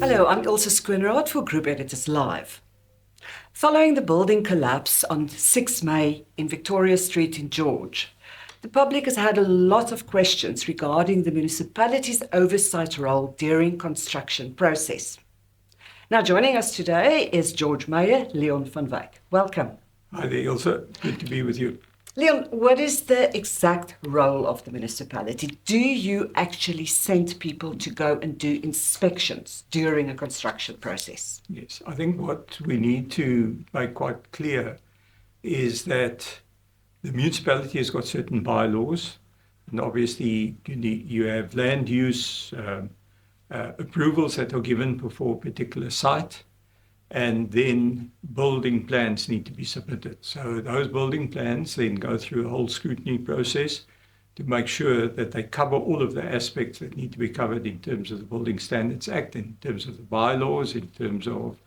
Hello, I'm Ilse Schoonraad for Group Editors Live. Following the building collapse on 6 May in Victoria Street in George, the public has had a lot of questions regarding the municipality's oversight role during construction process. Now joining us today is George Mayor Leon van Wyk. Welcome. Hi there, Ilse. Good to be with you. Leon, what is the exact role of the municipality? Do you actually send people to go and do inspections during a construction process? Yes, I think what we need to make quite clear is that the municipality has got certain bylaws, and obviously you have land use approvals that are given for a particular site, and then building plans need to be submitted. So those building plans then go through a whole scrutiny process to make sure that they cover all of the aspects that need to be covered in terms of the Building Standards Act, in terms of the bylaws, in terms of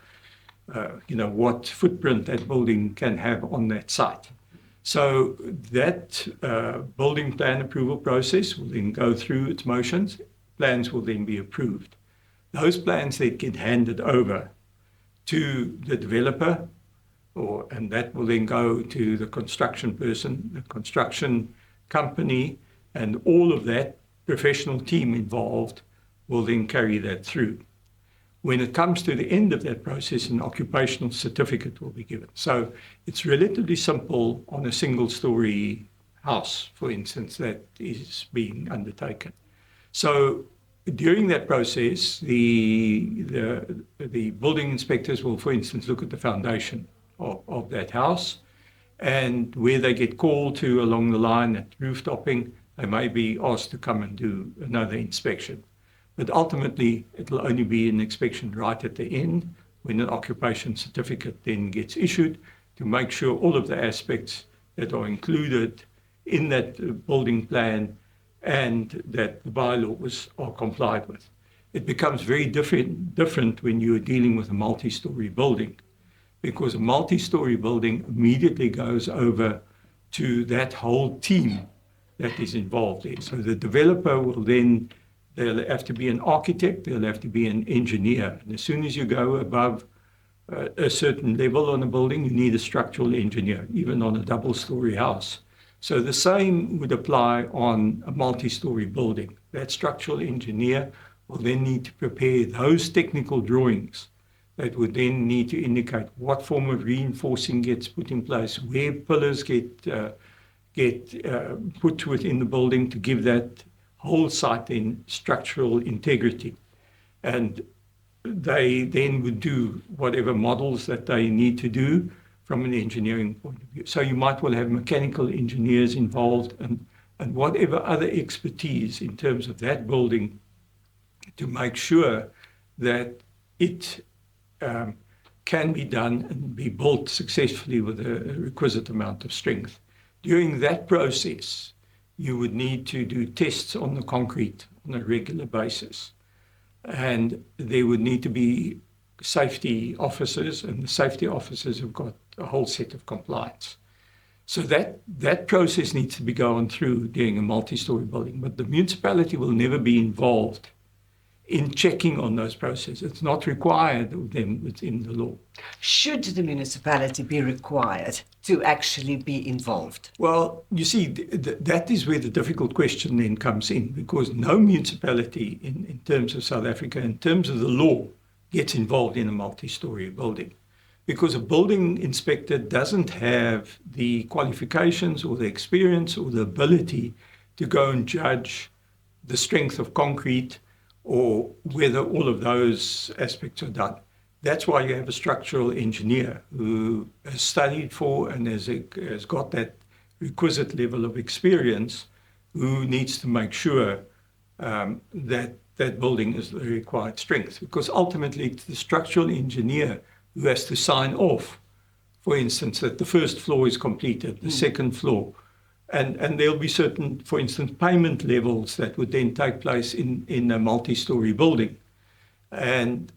what footprint that building can have on that site. So that building plan approval process will then go through its motions. Plans will then be approved. Those plans then get handed over to the developer, and that will then go to the construction person, the construction company, and all of that professional team involved will then carry that through. When it comes to the end of that process, an occupational certificate will be given. So it's relatively simple on a single-story house, for instance, that is being undertaken. So during that process, the building inspectors will, for instance, look at the foundation of that house, and where they get called to along the line at roof-topping, they may be asked to come and do another inspection. But ultimately, it will only be an inspection right at the end when an occupation certificate then gets issued to make sure all of the aspects that are included in that building plan and that the bylaws are complied with. It becomes very different when you're dealing with a multi-story building, because a multi-story building immediately goes over to that whole team that is involved there. So the developer will then, they'll have to be an architect, they'll have to be an engineer. And as soon as you go above a certain level on a building, you need a structural engineer, even on a double-story house. So the same would apply on a multi-story building. That structural engineer will then need to prepare those technical drawings that would then need to indicate what form of reinforcing gets put in place, where pillars get put within the building to give that whole site in structural integrity. And they then would do whatever models that they need to do from an engineering point of view. So you might well have mechanical engineers involved and whatever other expertise in terms of that building to make sure that it can be done and be built successfully with a requisite amount of strength. During that process, you would need to do tests on the concrete on a regular basis. And there would need to be safety officers, and the safety officers have got a whole set of compliance. So that process needs to be gone through during a multi-story building, but the municipality will never be involved in checking on those processes. It's not required of them within the law. Should the municipality be required to actually be involved? Well, you see, that is where the difficult question then comes in, because no municipality in terms of South Africa, in terms of the law, gets involved in a multi-story building, because a building inspector doesn't have the qualifications or the experience or the ability to go and judge the strength of concrete or whether all of those aspects are done. That's why you have a structural engineer who has studied for and has got that requisite level of experience, who needs to make sure that that building is the required strength, because ultimately it's the structural engineer who has to sign off, for instance, that the first floor is completed, the second floor, and there'll be certain, for instance, payment levels that would then take place in a multi-story building. And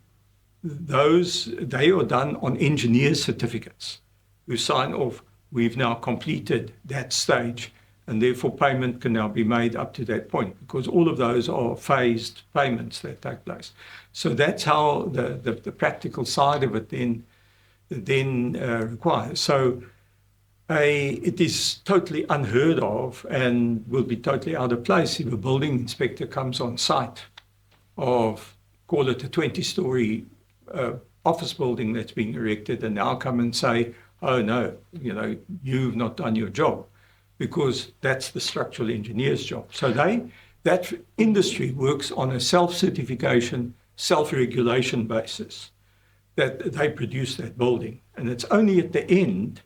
they are done on engineer certificates who sign off, we've now completed that stage, and therefore payment can now be made up to that point, because all of those are phased payments that take place. So that's how the practical side of it then requires. So it is totally unheard of and will be totally out of place if a building inspector comes on site of, call it a 20-story office building that's being erected, and now come and say, oh no, you've not done your job, because that's the structural engineer's job. So that industry works on a self-certification, self-regulation basis, that they produce that building. And it's only at the end,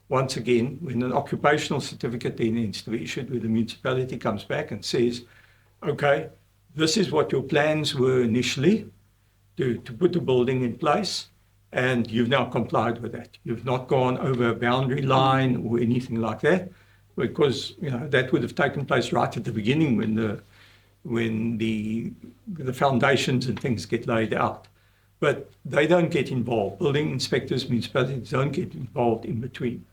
once again, when an occupational certificate then needs to be issued, where the municipality comes back and says, okay, this is what your plans were initially to put the building in place, and you've now complied with that. You've not gone over a boundary line or anything like that, because that would have taken place right at the beginning when the foundations and things get laid out. But they don't get involved. Building inspectors, municipalities don't get involved in between.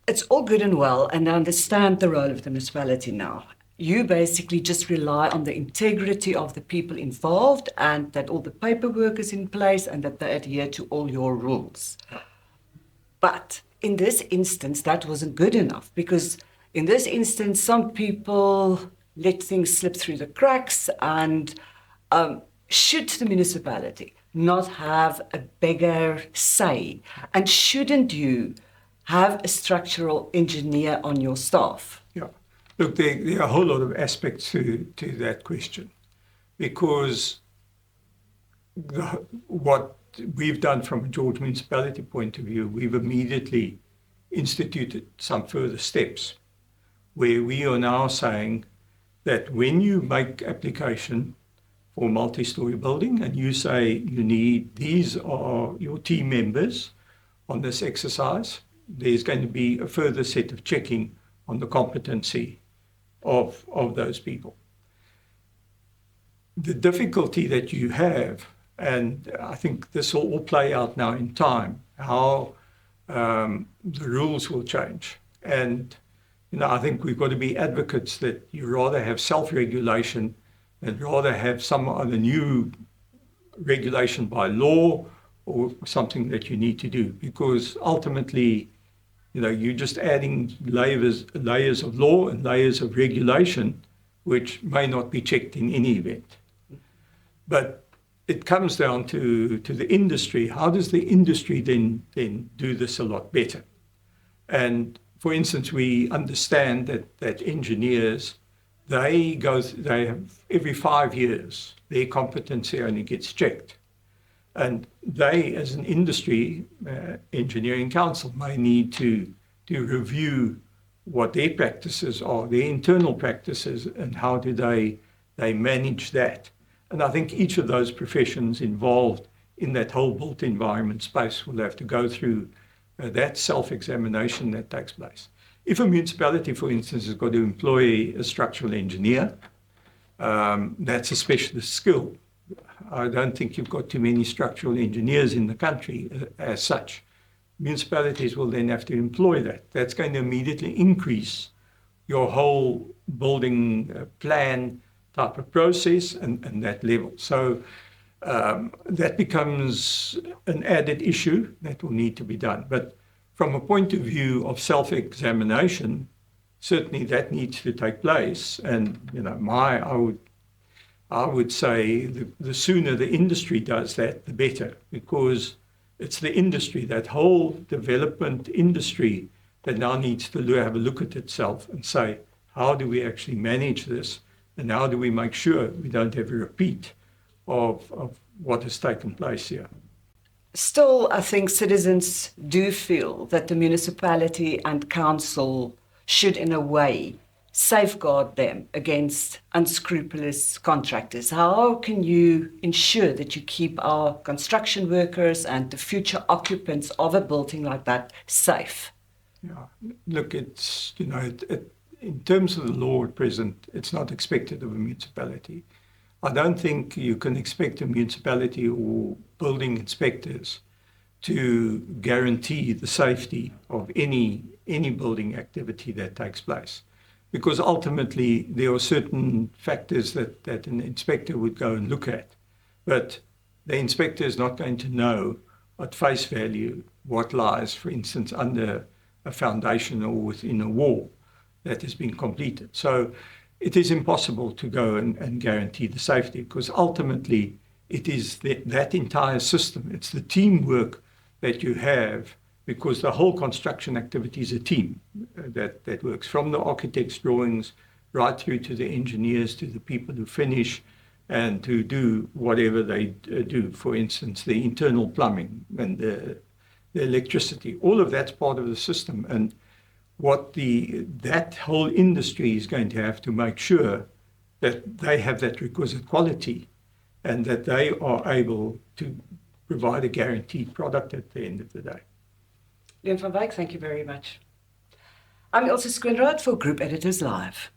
It's all good and well, and I understand the role of the municipality now. You basically just rely on the integrity of the people involved, and that all the paperwork is in place and that they adhere to all your rules. But in this instance, that wasn't good enough, because in this instance, some people let things slip through the cracks, and should the municipality not have a bigger say? And shouldn't you have a structural engineer on your staff? Yeah. Look, there are a whole lot of aspects to that question, because what we've done from a George municipality point of view, we've immediately instituted some further steps where we are now saying that when you make application for a multi-story building and you say these are your team members on this exercise, there's going to be a further set of checking on the competency of those people. The difficulty that you have, and I think this will all play out now in time, how the rules will change. And I think we've got to be advocates that you rather have self-regulation and rather have some other new regulation by law or something that you need to do, because ultimately, you're just adding layers of law and layers of regulation, which may not be checked in any event. But it comes down to the industry. How does the industry then do this a lot better? And for instance, we understand that engineers, they have every 5 years, their competency only gets checked. And they, as an industry, engineering council, may need to review what their practices are, their internal practices, and how do they manage that. And I think each of those professions involved in that whole built environment space will have to go through that self-examination that takes place. If a municipality, for instance, has got to employ a structural engineer, that's a specialist skill. I don't think you've got too many structural engineers in the country as such. Municipalities will then have to employ that. That's going to immediately increase your whole building plan type of process and that level. So that becomes an added issue that will need to be done. But from a point of view of self-examination, certainly that needs to take place. And I would say the sooner the industry does that, the better, because it's the industry, that whole development industry, that now needs to have a look at itself and say, how do we actually manage this? And how do we make sure we don't have a repeat of what has taken place here? Still, I think citizens do feel that the municipality and council should, in a way, safeguard them against unscrupulous contractors. How can you ensure that you keep our construction workers and the future occupants of a building like that safe? Yeah, look, it's, in terms of the law at present, it's not expected of a municipality. I don't think you can expect a municipality or building inspectors to guarantee the safety of any building activity that takes place. Because ultimately there are certain factors that an inspector would go and look at, but the inspector is not going to know at face value what lies, for instance, under a foundation or within a wall that has been completed. So it is impossible to go and guarantee the safety, because ultimately it is that entire system, it's the teamwork that you have, because the whole construction activity is a team that works, from the architect's drawings right through to the engineers, to the people who finish and to do whatever they do. For instance, the internal plumbing and the electricity, all of that's part of the system. And what that whole industry is going to have to make sure that they have that requisite quality and that they are able to provide a guaranteed product at the end of the day. Leon van Wyk, thank you very much. I'm Ilse Schoonraad for Group Editors Live.